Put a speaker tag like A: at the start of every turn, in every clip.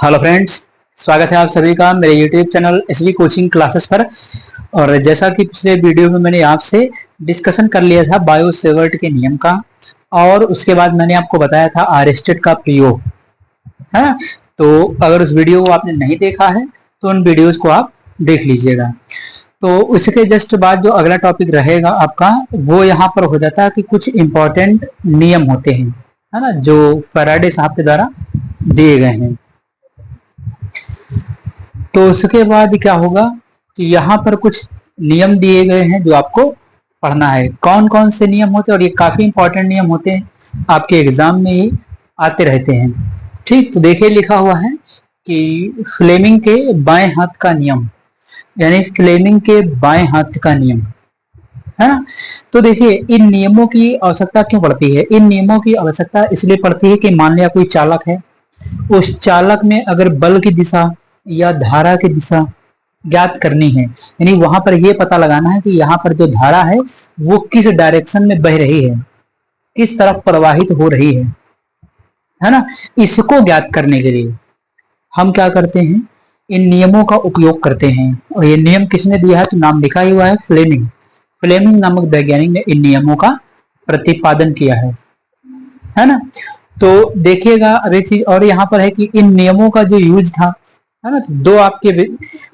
A: Hello friends, स्वागत है आप सभी का मेरे YouTube channel SV coaching classes पर। और जैसा कि पिछले वीडियो में मैंने आपसे डिस्कशन कर लिया था बायो सेवर्ट के नियम का, और उसके बाद मैंने आपको बताया था आरस्टेड का प्रयोग है ना। तो अगर उस वीडियो को आपने नहीं देखा है तो उन वीडियोस को आप देख लीजिएगा। तो उसके जस्ट बाद जो अगला टॉपिक रहेगा आपका, वो यहाँ पर हो जाता है कि कुछ इंपॉर्टेंट नियम होते हैं, है ना, जो फैराडे साहब के द्वारा दिए गए हैं। तो उसके बाद क्या होगा कि यहाँ पर कुछ नियम दिए गए हैं जो आपको पढ़ना है। कौन कौन से नियम होते हैं, और ये काफी इंपॉर्टेंट नियम होते हैं, आपके एग्जाम में ही आते रहते हैं। ठीक, तो देखिए लिखा हुआ है कि फ्लेमिंग के बाएं हाथ का नियम, यानी फ्लेमिंग के बाएं हाथ का नियम, है ना। तो देखिए इन नियमों की आवश्यकता क्यों पड़ती है। इन नियमों की आवश्यकता इसलिए पड़ती है कि मान लिया कोई चालक है, उस चालक में अगर बल की दिशा या धारा की दिशा ज्ञात करनी है, यानी वहां पर यह पता लगाना है कि यहाँ पर जो धारा है वो किस डायरेक्शन में बह रही है, किस तरफ प्रवाहित हो रही है ना। इसको ज्ञात करने के लिए हम क्या करते हैं, इन नियमों का उपयोग करते हैं। और ये नियम किसने दिया है, तो नाम लिखा ही हुआ है, फ्लेमिंग। फ्लेमिंग नामक वैज्ञानिक ने इन नियमों का प्रतिपादन किया है ना। तो देखिएगा अब एक चीज और यहाँ पर है कि इन नियमों का जो यूज था, है ना, तो दो आपके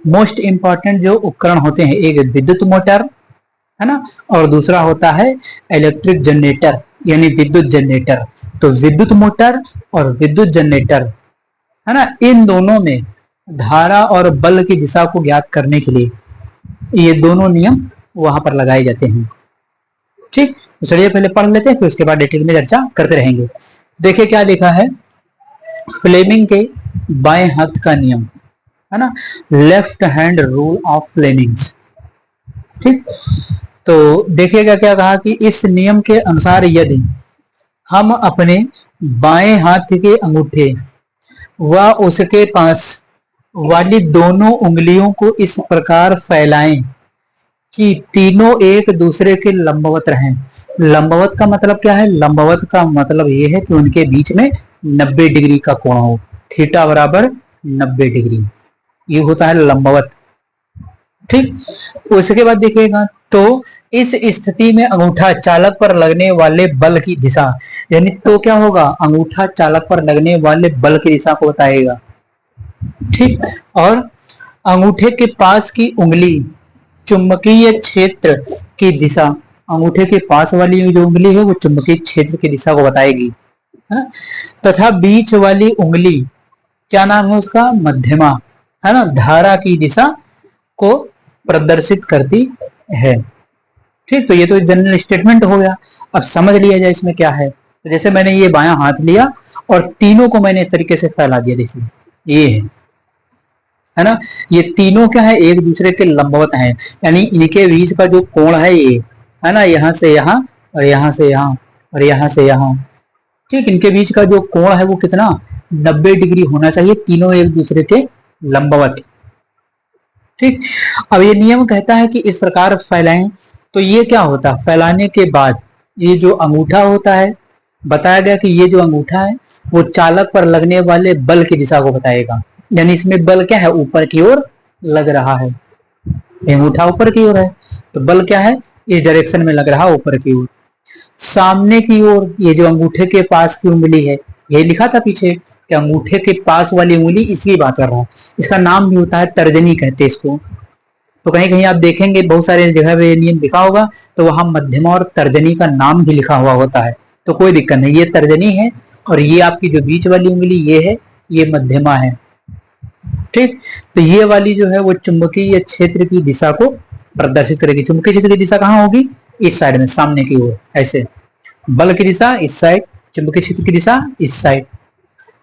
A: मोस्ट इंपॉर्टेंट जो उपकरण होते हैं, एक विद्युत मोटर, है ना, और दूसरा होता है इलेक्ट्रिक जनरेटर यानी विद्युत जनरेटर। तो विद्युत मोटर और विद्युत जनरेटर, है ना, इन दोनों में धारा और बल की दिशा को ज्ञात करने के लिए ये दोनों नियम वहां पर लगाए जाते हैं। ठीक, तो चलिए पहले पढ़ लेते हैं, फिर उसके बाद डिटेल में चर्चा करते रहेंगे। देखिए क्या लिखा है, फ्लेमिंग के बाएं हाथ का नियम, है ना, left hand rule of Fleming's. ठीक, तो देखिएगा क्या कहा कि इस नियम के अनुसार यदि हम अपने बाएं हाथ के अंगूठे व उसके पास वाली दोनों उंगलियों को इस प्रकार फैलाएं कि तीनों एक दूसरे के लंबवत रहें। लंबवत का मतलब क्या है, लंबवत का मतलब ये है कि उनके बीच में 90 डिग्री का कोण हो, थीटा बराबर 90 डिग्री, ये होता है लंबवत। ठीक, उसके बाद देखिएगा तो इस स्थिति में अंगूठा चालक पर लगने वाले बल की दिशा, यानी तो क्या होगा, अंगूठा चालक पर लगने वाले बल की दिशा को बताएगा। ठीक, और अंगूठे के पास की उंगली चुंबकीय क्षेत्र की दिशा, अंगूठे के पास वाली जो उंगली है वो चुंबकीय क्षेत्र की दिशा को बताएगी, है, तथा बीच वाली उंगली क्या नाम है उसका, मध्यमा, है ना, धारा की दिशा को प्रदर्शित करती है। ठीक, तो ये तो जनरल स्टेटमेंट हो गया। अब समझ लिया जाए इसमें क्या है। तो जैसे मैंने ये बायां हाथ लिया और तीनों को मैंने इस तरीके से फैला दिया, देखिए ये है ना, ये तीनों क्या है, एक दूसरे के लंबवत हैं, यानी इनके बीच का जो कोण है ये, है ना, यहाँ से यहाँ और यहाँ से यहाँ और यहाँ से यहाँ। ठीक, इनके बीच का जो कोण है वो कितना, 90 डिग्री होना चाहिए, तीनों एक दूसरे के लंबवत। ठीक, अब ये नियम कहता है कि इस प्रकार फैलाएं। तो ये क्या होता, फैलाने के बाद ये जो अंगूठा होता है, बताया गया कि ये जो अंगूठा है वो चालक पर लगने वाले बल की दिशा को बताएगा, यानी इसमें बल क्या है, ऊपर की ओर लग रहा है, अंगूठा ऊपर की ओर है तो बल क्या है, इस डायरेक्शन में लग रहा है ऊपर की ओर। सामने की ओर ये जो अंगूठे के पास की उंगली है, ये लिखा था पीछे कि अंगूठे के पास वाली उंगली, इसकी बात कर रहा हूँ, इसका नाम भी होता है तर्जनी कहते हैं इसको। तो कहीं कहीं आप देखेंगे बहुत सारे जगह पे नियम लिखा होगा तो वहां मध्यमा और तर्जनी का नाम भी लिखा हुआ होता है, तो कोई दिक्कत नहीं, ये तर्जनी है और ये आपकी जो बीच वाली उंगली ये है, ये मध्यमा है। ठीक, तो ये वाली जो है वो चुंबकीय क्षेत्र की दिशा को प्रदर्शित करेगी। चुंबकीय क्षेत्र की दिशा कहाँ होगी, इस साइड में, सामने की ओर, ऐसे बल की दिशा इस साइड, चुंबकीय क्षेत्र की दिशा इस साइड।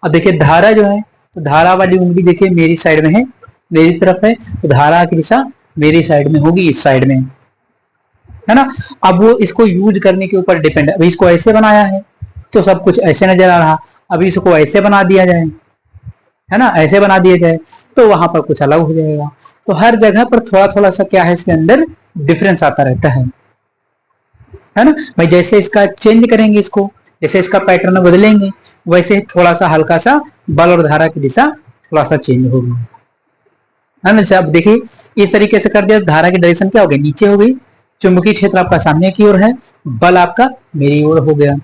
A: अब देखिए धारा जो है, तो धारा वाली उंगली देखिए मेरी साइड में है, मेरी तरफ है, तो धारा की दिशा मेरी साइड में होगी, इस साइड में, है ना। अब वो इसको यूज करने के ऊपर डिपेंड है। अभी इसको ऐसे बनाया है तो सब कुछ ऐसे नजर आ रहा, अभी इसको ऐसे बना दिया जाए, है ना, ऐसे बना दिया जाए तो वहां पर कुछ अलग हो जाएगा। तो हर जगह पर थोड़ा थोड़ा सा क्या है, इसके अंदर डिफरेंस आता रहता है ना भाई। जैसे इसका चेंज करेंगे, इसको जैसे इसका पैटर्न बदलेंगे, वैसे थोड़ा सा हल्का सा बल और धारा की दिशा थोड़ा सा चेंज हो गया है ना। अब देखिए इस तरीके से कर दिया, धारा की डायरेक्शन क्या हो गई, नीचे हो गई, चुंबकीय क्षेत्र आपका सामने की ओर है, बल आपका मेरी ओर हो गया।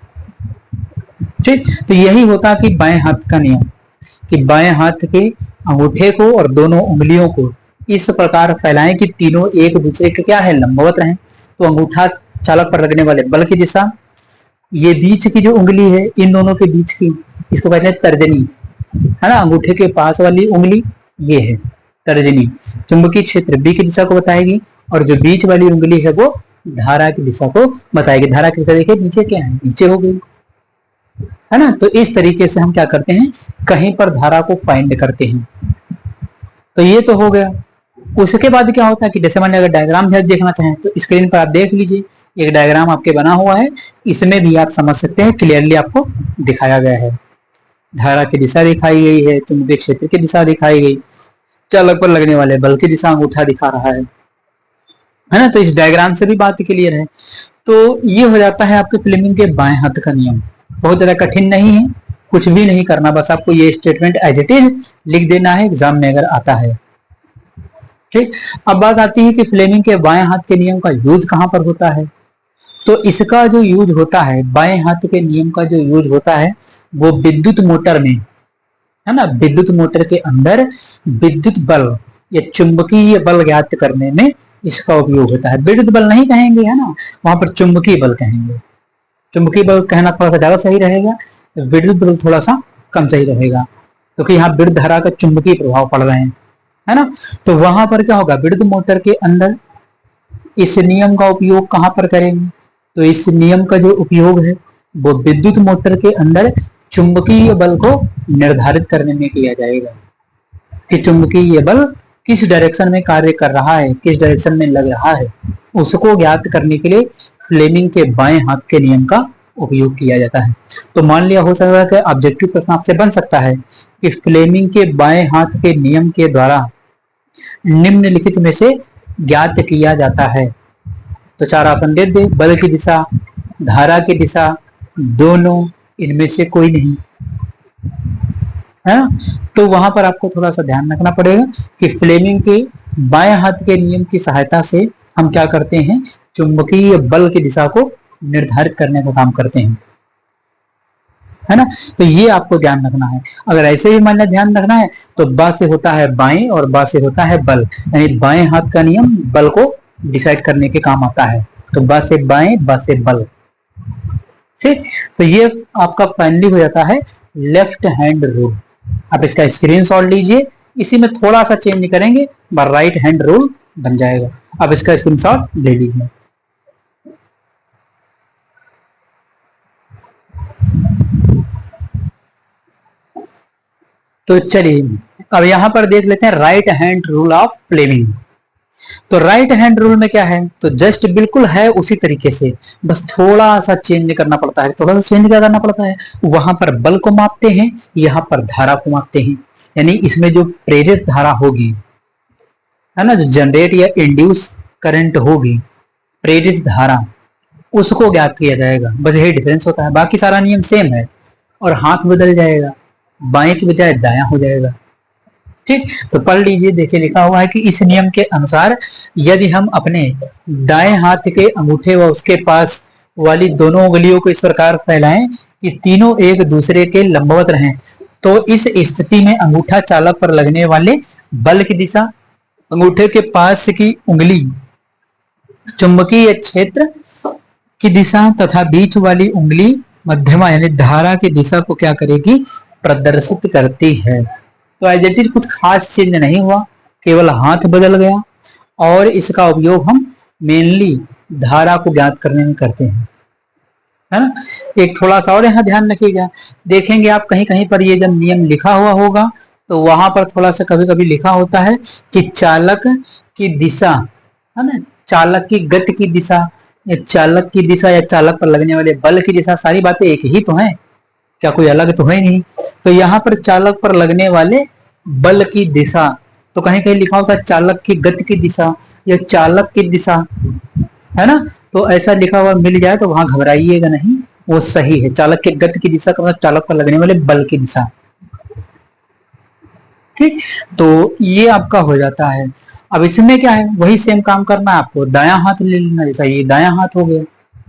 A: ठीक, तो यही होता कि बाएं हाथ का नियम, कि बाएं हाथ के अंगूठे को और दोनों उंगलियों को इस प्रकार फैलाएं कि तीनों एक दूसरे के क्या है, लंबवत रहें। तो अंगूठा चालक पर लगने वाले बल की दिशा, ये बीच की जो उंगली है इन दोनों के बीच की, इसको कहते हैं तर्जनी, है ना, अंगूठे के पास वाली उंगली ये है तर्जनी, चुंबकीय क्षेत्र बी की दिशा को बताएगी, और जो बीच वाली उंगली है वो धारा की दिशा को बताएगी। धारा की दिशा देखिए नीचे क्या है, नीचे हो गई, है ना। तो इस तरीके से हम क्या करते हैं, कहीं पर धारा को फाइंड करते हैं। तो ये तो हो गया। उसके बाद क्या होता है कि जैसे मान लीजिए अगर डायग्राम भी देखना चाहें तो स्क्रीन पर आप देख लीजिए, एक डायग्राम आपके बना हुआ है, इसमें भी आप समझ सकते हैं, क्लियरली आपको दिखाया गया है। धारा की दिशा दिखाई गई है, चुंबकीय क्षेत्र की दिशा दिखाई गई, चालक पर लगने वाले बल की दिशा अंगूठा दिखा रहा है ना। तो इस डायग्राम से भी बात क्लियर है। तो ये हो जाता है आपके फ्लेमिंग के बाएं हाथ का नियम। बहुत ज्यादा कठिन नहीं है, कुछ भी नहीं करना, बस आपको ये स्टेटमेंट एज इट इज लिख देना है एग्जाम में अगर आता है। ठीक, अब बात आती है कि फ्लेमिंग के बाएं हाथ के नियम का यूज कहां पर होता है। तो इसका जो यूज होता है, बाएं हाथ के नियम का जो यूज होता है वो विद्युत मोटर में, है ना, विद्युत मोटर के अंदर विद्युत बल या चुंबकीय बल ज्ञात करने में इसका उपयोग होता है। विद्युत बल नहीं कहेंगे, है ना, वहां पर चुंबकीय बल कहेंगे। चुंबकीय बल कहना थोड़ा सा ज्यादा सही रहेगा, विद्युत बल थोड़ा सा कम सही रहेगा, क्योंकि यहाँ विद्युत धारा का चुंबकीय प्रभाव पड़ रहे हैं, है ना। तो वहां पर क्या होगा, विद्युत मोटर के अंदर इस नियम का उपयोग कहां पर करेंगे, तो इस नियम का जो उपयोग है वो विद्युत मोटर के अंदर चुंबकीय बल को निर्धारित करने में किया जाएगा, कि चुंबकीय बल किस डायरेक्शन में कार्य कर रहा है, किस डायरेक्शन में लग रहा है, उसको ज्ञात करने के लिए फ्लेमिंग के बाएं हाथ के नियम का उपयोग किया जाता है। तो मान लिया हो सकता है कि ऑब्जेक्टिव प्रश्न आपसे बन सकता है कि फ्लेमिंग के बाएं हाथ के नियम के द्वारा निम्नलिखित में से ज्ञात किया जाता है। तो चार ऑप्शन दे दे, बल की दिशा, धारा की दिशा, दोनों, इनमें से कोई नहीं, है ना। तो वहां पर आपको थोड़ा सा ध्यान रखना पड़ेगा कि फ्लेमिंग के बाएं हाथ के नियम की सहायता से हम क्या करते हैं, चुंबकीय बल की दिशा को निर्धारित करने का काम करते हैं, है ना। तो ये आपको ध्यान रखना है। अगर ऐसे भी मान ध्यान रखना है तो बा से होता है बाएं और बा से होता है बल, यानी बाएं हाथ का नियम बल को डिसाइड करने के काम आता है। तो बा से बाएं, बा से बल, ठीक। तो ये आपका फाइनली हो जाता है लेफ्ट हैंड रूल। आप इसका स्क्रीनशॉट लीजिए, इसी में थोड़ा सा चेंज करेंगे, राइट हैंड रूल बन जाएगा। अब इसका स्क्रीनशॉट ले लीजिए। तो चलिए अब यहां पर देख लेते हैं right hand rule of Fleming. तो राइट हैंड रूल में क्या है, तो जस्ट बिल्कुल है उसी तरीके से, बस थोड़ा सा चेंज करना पड़ता है। थोड़ा सा चेंज क्या करना पड़ता है, वहां पर बल को मापते हैं, यहां पर धारा को मापते हैं। यानी इसमें जो प्रेरित धारा होगी, है ना, जो जनरेट या इंड्यूस करंट होगी, प्रेरित धारा, उसको ज्ञात किया जाएगा। बस यही डिफरेंस होता है, बाकी सारा नियम सेम है। और हाथ बदल जाएगा, बाएं की बजाय दायां हो जाएगा, ठीक। तो पढ़ लीजिए, देखिए लिखा हुआ है कि इस नियम के अनुसार यदि हम अपने दाएं हाथ के अंगूठे व उसके पास वाली दोनों उंगलियों को इस प्रकार फैलाएं कि तीनों एक दूसरे के लंबवत रहें, तो इस स्थिति में अंगूठा चालक पर लगने वाले बल की दिशा, अंगूठे के पास की उंगली चुंबकीय क्षेत्र की दिशा तथा बीच वाली उंगली मध्यमा यानी धारा की दिशा को क्या करेगी, प्रदर्शित करती है। तो एज इट इज कुछ खास चेंज नहीं हुआ, केवल हाथ बदल गया, और इसका उपयोग हम मेनली धारा को ज्ञात करने में करते हैं, है ना। एक थोड़ा सा और यहाँ ध्यान रखिएगा, देखेंगे आप कहीं कहीं पर ये जब नियम लिखा हुआ होगा तो वहां पर थोड़ा सा कभी कभी लिखा होता है कि चालक की दिशा, है ना, चालक की गति की दिशा या चालक की दिशा या चालक पर लगने वाले बल की दिशा, सारी बातें एक ही तो हैं, क्या कोई अलग तो है नहीं। तो यहाँ पर चालक पर लगने वाले बल की दिशा, तो कहीं कहीं लिखा होता है चालक की गति की दिशा या चालक की दिशा, है ना। तो ऐसा लिखा हुआ मिल जाए तो वहां घबराइएगा नहीं, वो सही है। चालक की गति की दिशा का मतलब चालक पर लगने वाले बल की दिशा, ठीक, तो ये आपका हो जाता है। अब इसमें क्या है, वही सेम काम करना है आपको, दायां हाथ ले लेना, जैसा ये दायां हाथ हो गया,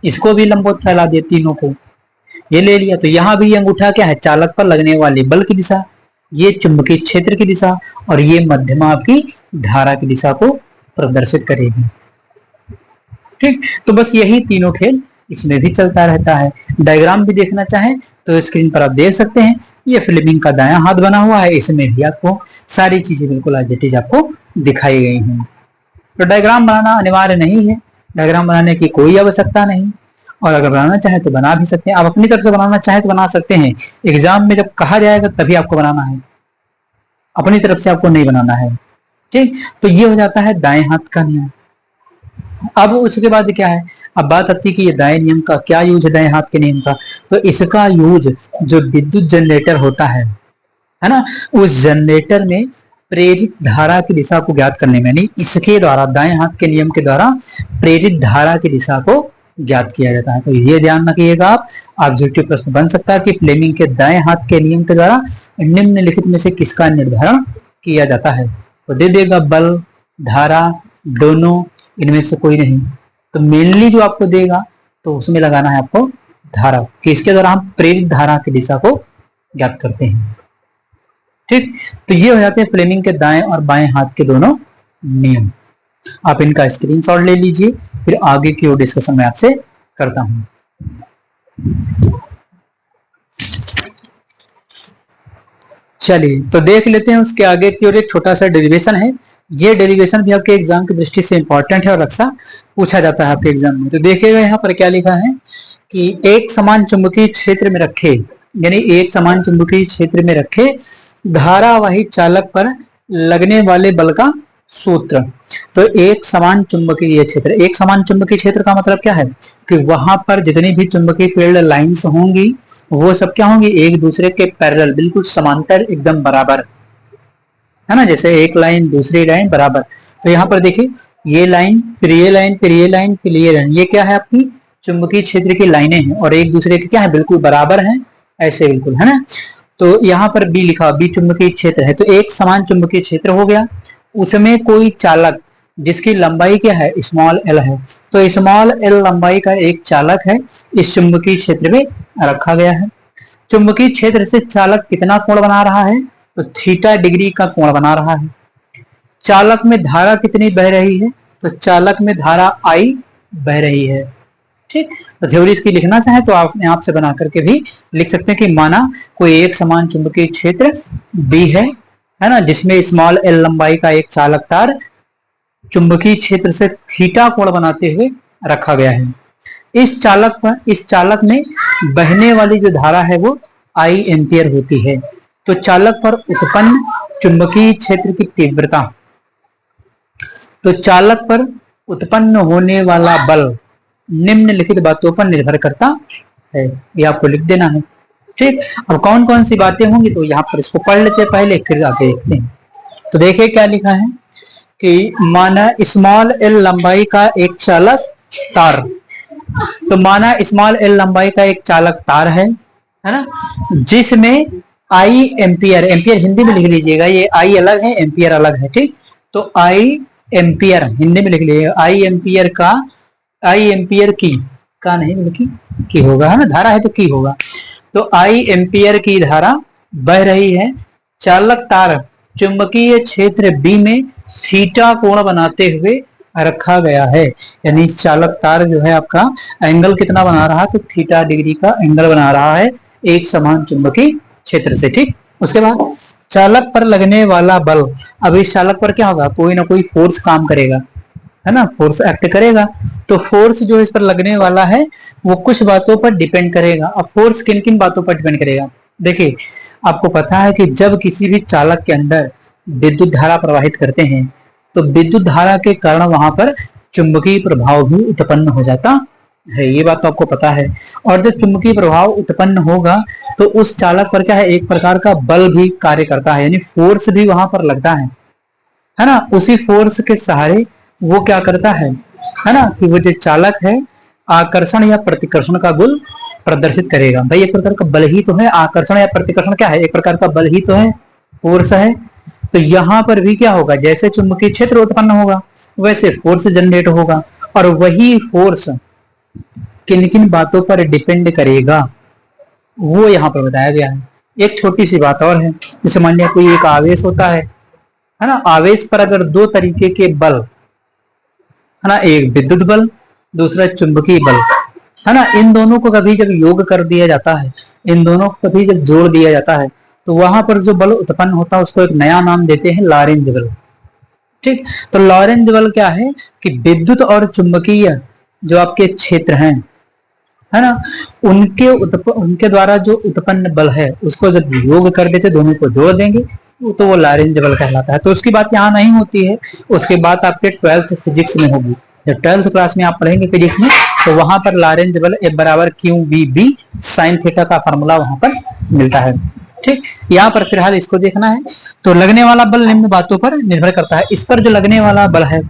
A: इसको भी लंबवत फैला दिया तीनों को, ये ले लिया। तो यहाँ भी ये अंगूठा क्या है, चालक पर लगने वाले बल की दिशा, ये चुंबकीय क्षेत्र की दिशा, और ये मध्यमा आपकी धारा की दिशा को प्रदर्शित करेगी। ठीक, तो बस यही तीनों खेल इसमें भी चलता रहता है। डायग्राम भी देखना चाहें तो स्क्रीन पर आप देख सकते हैं, ये फ्लेमिंग का दायां हाथ बना हुआ है, इसमें भी आपको सारी चीजें बिल्कुल एज इट इज आपको दिखाई गई हैं। तो डायग्राम बनाना अनिवार्य नहीं है, डायग्राम बनाने की कोई आवश्यकता नहीं, और अगर बनाना चाहे तो बना भी सकते हैं। आप अपनी तरफ से बनाना चाहे तो बना सकते हैं, एग्जाम में जब कहा जाएगा तभी आपको बनाना है, अपनी तरफ से आपको नहीं बनाना है। ठीक, तो ये हो जाता है दाएं हाथ का नियम। अब उसके बाद क्या है, अब बात आती है कि ये दाएं नियम का क्या यूज है, दाएं हाथ के नियम का। तो इसका यूज जो विद्युत जनरेटर होता है ना, उस जनरेटर में प्रेरित धारा की दिशा को ज्ञात करने में, यानी इसके द्वारा, दाएं हाथ के नियम के द्वारा प्रेरित धारा की दिशा को ज्ञात किया जाता है। तो ये ध्यान रखिएगा, आप ऑब्जेक्टिव प्रश्न बन सकता है कि फ्लेमिंग के दाएं हाथ के नियम के द्वारा निम्नलिखित में से किसका निर्धारण किया जाता है। तो दे देगा बल, धारा, दोनों, इनमें से कोई नहीं। तो मेनली जो आपको देगा तो उसमें लगाना है आपको धारा, कि इसके द्वारा हम प्रेरित धारा की दिशा को ज्ञात करते हैं। ठीक, तो ये हो जाते हैं फ्लेमिंग के दाएं और बाएं हाथ के दोनों नियम। आप इनका स्क्रीनशॉट ले लीजिए, फिर आगे की ओर डिस्कशन मैं आपसे करता हूं। चलिए, तो देख लेते हैं उसके आगे की ओर एक छोटा सा डेरिवेशन है। ये डेरिवेशन भी आपके एग्जाम की दृष्टि से इंपॉर्टेंट है और अक्सर पूछा जाता है आपके एग्जाम में। तो देखिएगा यहाँ पर क्या लिखा है कि एक समान चुंबकीय क्षेत्र में रखे, यानी एक समान चुंबकीय क्षेत्र में रखे धारावाही चालक पर लगने वाले बल का सूत्र। तो एक समान चुंबकीय क्षेत्र, एक समान चुंबकीय क्षेत्र का मतलब क्या है कि वहां पर जितनी भी चुंबकीय फील्ड लाइंस होंगी वो सब क्या होंगी, एक दूसरे के पैरेलल, बिल्कुल समांतर, एकदम बराबर, है ना, जैसे एक लाइन दूसरी लाइन बराबर। तो यहाँ पर देखिए, ये लाइन, फिर ये लाइन, फिर ये लाइन, फिर ये लाइन, ये क्या है आपकी चुंबकीय क्षेत्र की लाइनें हैं और एक दूसरे के क्या है, बिल्कुल बराबर हैं, ऐसे बिल्कुल, है ना। तो यहाँ पर बी लिखा, बी चुंबकीय क्षेत्र है। तो एक समान चुंबकीय क्षेत्र हो गया, उसमें कोई चालक जिसकी लंबाई क्या है, स्मॉल एल है। तो स्मॉल एल लंबाई का एक चालक है, इस चुंबकीय क्षेत्र में रखा गया है। चुंबकीय क्षेत्र से चालक कितना कोण बना रहा है, तो थीटा डिग्री का कोण बना रहा है। चालक में धारा कितनी बह रही है, तो चालक में धारा आई बह रही है। ठीक, तो थ्योरी इसकी लिखना चाहे तो आप यहाँ से बना करके भी लिख सकते हैं कि माना कोई एक समान चुंबकीय क्षेत्र बी है ना, जिसमें स्मॉल एल लंबाई का एक चालक तार चुंबकीय क्षेत्र से थीटा कोण बनाते हुए रखा गया है। इस चालक में बहने वाली जो धारा है वो आई एम्पियर होती है। तो चालक पर उत्पन्न चुंबकीय क्षेत्र की तीव्रता, तो चालक पर उत्पन्न होने वाला बल निम्नलिखित बातों पर निर्भर करता है, ये आपको लिख देना है। ठीक, अब कौन कौन सी बातें होंगी तो यहाँ पर इसको पढ़ लेते हैं पहले, फिर आगे देखते हैं। तो देखिए क्या लिखा है कि माना स्मॉल एल लंबाई का एक चालक तार, तो माना स्मॉल एल लंबाई का एक चालक तार है ना, जिसमें आई एम्पियर, एम्पियर हिंदी में लिख लीजिएगा, ये आई अलग है, एम्पियर अलग है। ठीक, तो आई एम्पियर हिंदी में लिख लीजिएगा, आई एम्पियर का, आई एम्पियर का नहीं लिखी की होगा, है ना, धारा है तो की होगा। तो आई एम्पियर की धारा बह रही है, चालक तार चुंबकीय क्षेत्र बी में थीटा कोण बनाते हुए रखा गया है। यानी चालक तार जो है आपका एंगल कितना बना रहा है, तो थीटा डिग्री का एंगल बना रहा है एक समान चुंबकीय क्षेत्र से। ठीक, उसके बाद चालक पर लगने वाला बल, अब इस चालक पर क्या होगा, कोई ना कोई फोर्स काम करेगा, है ना, फोर्स एक्ट करेगा। तो फोर्स जो इस पर लगने वाला है वो कुछ बातों पर डिपेंड करेगा। अब फोर्स किन किन बातों पर डिपेंड करेगा, देखिए आपको पता है कि जब किसी भी चालक के अंदर विद्युत धारा प्रवाहित करते हैं तो विद्युत धारा के कारण वहां पर चुंबकीय प्रभाव भी उत्पन्न हो जाता है, ये बात तो आपको पता है। और जब चुंबकीय प्रभाव उत्पन्न होगा तो उस चालक पर क्या है, एक प्रकार का बल भी कार्य करता है, यानी फोर्स भी वहां पर लगता है ना। उसी फोर्स के सहारे वो क्या करता है ना, कि वो जो चालक है आकर्षण या प्रतिकर्षण का गुण प्रदर्शित करेगा। भाई एक प्रकार का बल ही तो है, आकर्षण या प्रतिकर्षण क्या है, एक प्रकार का बल ही तो है, फोर्स है। तो यहां पर भी क्या होगा, जैसे चुंबकीय क्षेत्र उत्पन्न होगा वैसे फोर्स जनरेट होगा, और वही फोर्स किन किन बातों पर डिपेंड करेगा वो यहाँ पर बताया गया है। एक छोटी सी बात और है, जैसे मान लिया कोई एक आवेश होता है ना, आवेश पर अगर दो तरीके के बल है ना, एक विद्युत बल दूसरा चुंबकीय बल है ना, इन दोनों को कभी जब योग कर दिया जाता है, इन दोनों को कभी जब जोड़ दिया जाता है, तो वहां पर जो बल उत्पन्न होता है उसको एक नया नाम देते हैं लॉरेंज बल। ठीक, तो लॉरेंज बल क्या है कि विद्युत और चुंबकीय जो आपके क्षेत्र हैं है ना, उनके द्वारा जो उत्पन्न बल है उसको जब योग कर देते, दोनों को जोड़ देंगे तो वो लॉरेंज बल कहलाता है। तो उसकी बात यहाँ नहीं होती है, उसके बाद आपके 12th फिजिक्स में होगी। जब 12th क्लास में आप पढ़ेंगे फिजिक्स में, तो वहां पर लॉरेंज बल F बराबर q B B sine theta का फॉर्मूला वहां पर मिलता है। ठीक, यहाँ पर फिलहाल इसको देखना है। तो लगने वाला बल निम्न बातों पर निर्भर करता है। इस पर जो लगने वाला बल है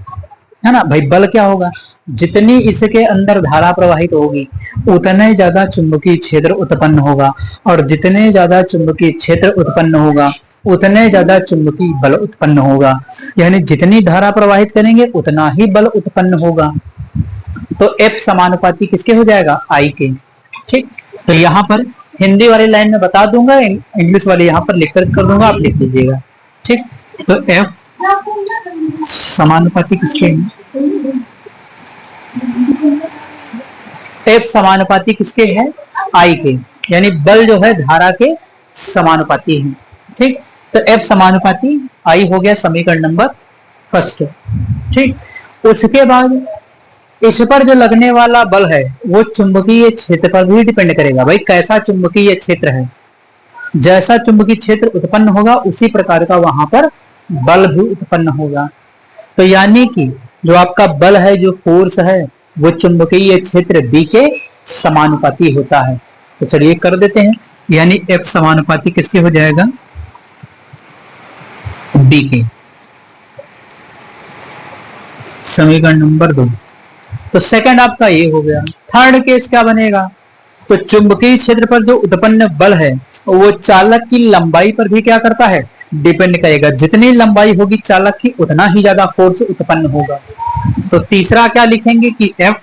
A: ना भाई, बल क्या होगा, जितनी इसके अंदर धारा प्रवाहित होगी उतने ज्यादा चुंबकीय क्षेत्र उत्पन्न होगा, और जितने ज्यादा चुंबकीय क्षेत्र उत्पन्न होगा उतने ज्यादा चुंबकीय बल उत्पन्न होगा। यानी जितनी धारा प्रवाहित करेंगे उतना ही बल उत्पन्न होगा। तो F समानुपाती किसके हो जाएगा, I के। ठीक, तो यहाँ पर हिंदी वाली लाइन में बता दूंगा, इंग्लिश वाली यहाँ पर लिख कर दूंगा, आप लिख लीजिएगा। ठीक, तो F समानुपाती किसके है, F समानुपाती किसके है, I के, यानी बल जो है धारा के समानुपाती है। ठीक, तो F समानुपाती I हो गया समीकरण नंबर फर्स्ट। ठीक, उसके बाद इस पर जो लगने वाला बल है वो चुंबकीय क्षेत्र पर भी डिपेंड करेगा। भाई कैसा चुंबकीय क्षेत्र है, जैसा चुंबकीय क्षेत्र उत्पन्न होगा उसी प्रकार का वहां पर बल भी उत्पन्न होगा। तो यानी कि जो आपका बल है, जो फोर्स है, वो चुंबकीय क्षेत्र B के समानुपाती होता है। तो चलिए कर देते हैं, यानी F समानुपाती किसके हो जाएगा, B के। समीकरण नंबर 2। तो सेकंड आपका ये हो गया। थर्ड केस क्या बनेगा, तो चुंबकीय क्षेत्र पर जो उत्पन्न बल है वो चालक की लंबाई पर भी क्या करता है, डिपेंड करेगा। जितनी लंबाई होगी चालक की उतना ही ज्यादा फोर्स उत्पन्न होगा। तो तीसरा क्या लिखेंगे कि F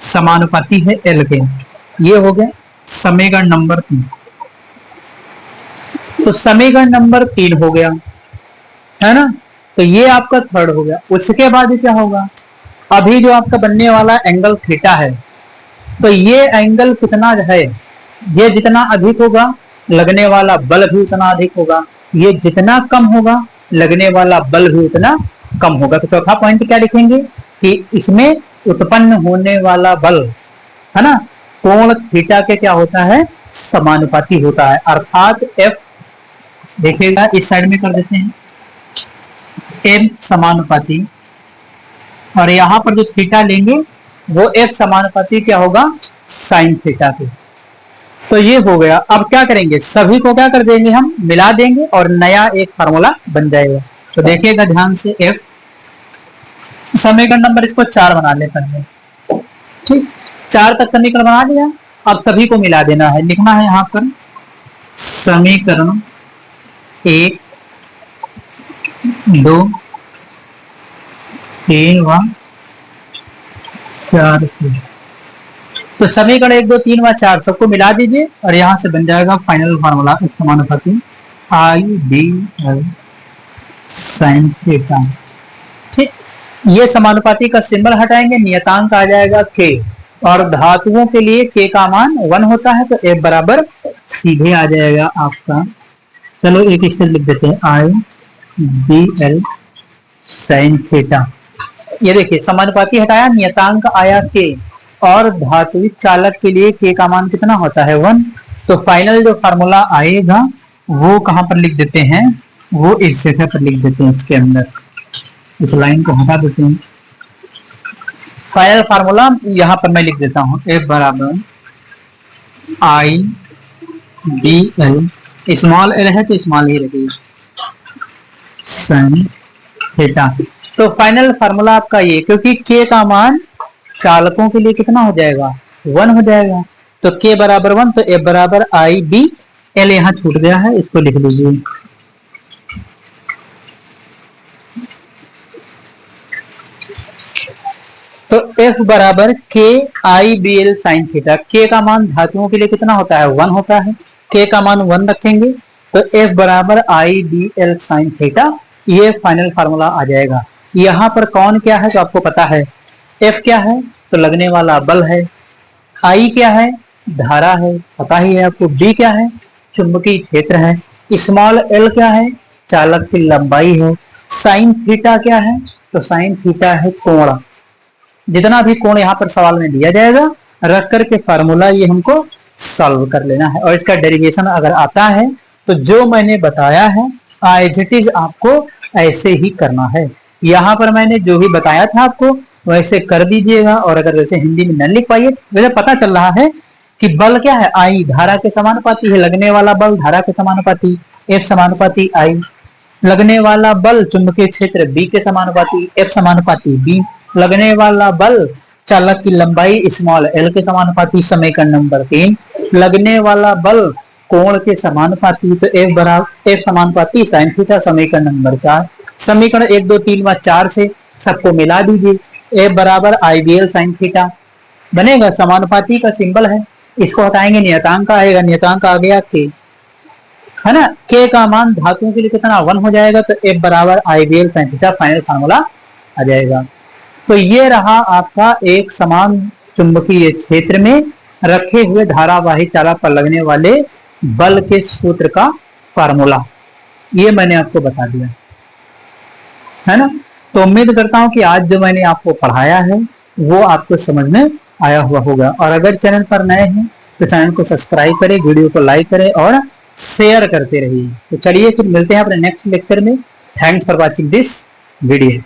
A: समानुपाती है L के। ये हो गया समीकरण नंबर 3। तो समीकरण नंबर 3 हो गया है ना, तो ये आपका थर्ड हो गया। उसके बाद क्या होगा, अभी जो आपका बनने वाला एंगल थीटा है, तो ये एंगल कितना है, ये जितना अधिक होगा लगने वाला बल भी उतना अधिक होगा, ये जितना कम होगा लगने वाला बल भी उतना कम होगा। तो चौथा पॉइंट क्या लिखेंगे कि इसमें उत्पन्न होने वाला बल है ना कोण थीटा के क्या होता है, समानुपाती होता है। अर्थात F देखिएगा इस साइड में कर देते हैं, M समानुपाती, और यहां पर जो थीटा लेंगे वो F समानुपाती क्या होगा, साइन थीटा के। तो ये हो गया। अब क्या करेंगे, सभी को क्या कर देंगे, हम मिला देंगे और नया एक फार्मूला बन जाएगा। तो देखिएगा ध्यान से, F समीकरण नंबर इसको 4 बना लेते हैं। ठीक, 4 तक समीकरण बना लिया। अब सभी को मिला देना है, लिखना है यहाँ पर समीकरण 1 2 3 व 4। तो समीकरण 1 2 3 व 4 सबको मिला दीजिए और यहां से बन जाएगा फाइनल फार्मूला समानुपाती I D L sine theta. ठीक, ये समानुपाती का सिंबल हटाएंगे, नियतांक आ जाएगा k, और धातुओं के लिए k का मान 1 होता है, तो F बराबर सीधे आ जाएगा आपका। चलो एक स्टेप लिख देते हैं, I D L sine theta. ये देखिए समानुपाती हटाया, नियतांक आया k, और धात्विक चालक के लिए k का मान कितना होता है, 1। तो फाइनल जो फार्मूला आएगा वो कहां पर लिख देते हैं, वो इस जगह पर लिख देते हैं, इसके अंदर इस लाइन को हटा देते हैं। फाइनल फार्मूला यहां पर मैं लिख देता हूं, F बराबर I D L, small L है तो स्मॉल ही रखिए, साइन थीटा। तो फाइनल फार्मूला आपका ये, क्योंकि k का मान चालकों के लिए कितना हो जाएगा, 1 हो जाएगा, तो k बराबर 1, तो F बराबर आई बी एल, यहाँ छूट गया है, इसको लिख लीजिए F बराबर के आई बी एल साइन थीटा। के का मान धातुओं के लिए कितना होता है? 1 होता है। के का मान 1 रखेंगे तो F बराबर I B L sine theta, ये फाइनल फार्मूला आ जाएगा। यहाँ पर कौन क्या है तो आपको पता है। F क्या है तो लगने वाला बल है। I क्या है? धारा है, पता ही है आपको। B क्या है? चुंबकीय क्षेत्र है। स्मॉल l क्या है? चालक की लंबाई है। साइन थीटा क्या है? तो साइन थीटा है कोण। जितना भी कोण यहाँ पर सवाल में दिया जाएगा रख करके फार्मूला ये हमको सॉल्व कर लेना है, और इसका डेरिवेशन अगर आता है तो जो मैंने बताया है एज इट इज आपको ऐसे ही करना है। यहाँ पर मैंने जो भी बताया था आपको वैसे कर दीजिएगा, और अगर वैसे हिंदी में न लिख पाइए, वैसे पता चल रहा है कि बल क्या है? आई धारा के समानुपाती है। लगने वाला बल धारा के समानुपाती, F समानुपाती आई। लगने वाला बल चुंबकीय क्षेत्र B के समानुपाती, F समानुपाती B। लगने वाला बल चालक की लंबाई स्मॉल l के समानुपाती, समीकरण नंबर 3। लगने वाला बल कोण के समानुपाती, तो F बराबर F समानुपाती साइन थीटा, समीकरण नंबर 4। समीकरण 1 2 3 व 4 से सबको मिला दीजिए। F बराबर I B L sine theta बनेगा। समानुपाती का सिंबल है, इसको हटाएंगे नियतांक आएगा, नियतांक आ गया के, है ना। के का मान धातुओं के लिए कितना? 1 हो जाएगा, तो F बराबर I B L sine theta final formula आ जाएगा। तो ये रहा आपका एक समान चुंबकीय क्षेत्र में रखे हुए धारावाही चालक पर लगने वाले बल के सूत्र का फार्मूला। ये मैंने आपको बता दिया, है ना। तो उम्मीद करता हूं कि आज जो मैंने आपको पढ़ाया है वो आपको समझ में आया हुआ होगा। और अगर चैनल पर नए हैं तो चैनल को सब्सक्राइब करें, वीडियो को लाइक करें और शेयर करते रहिए। तो चलिए फिर मिलते हैं अपने नेक्स्ट लेक्चर में। Thanks for watching this video.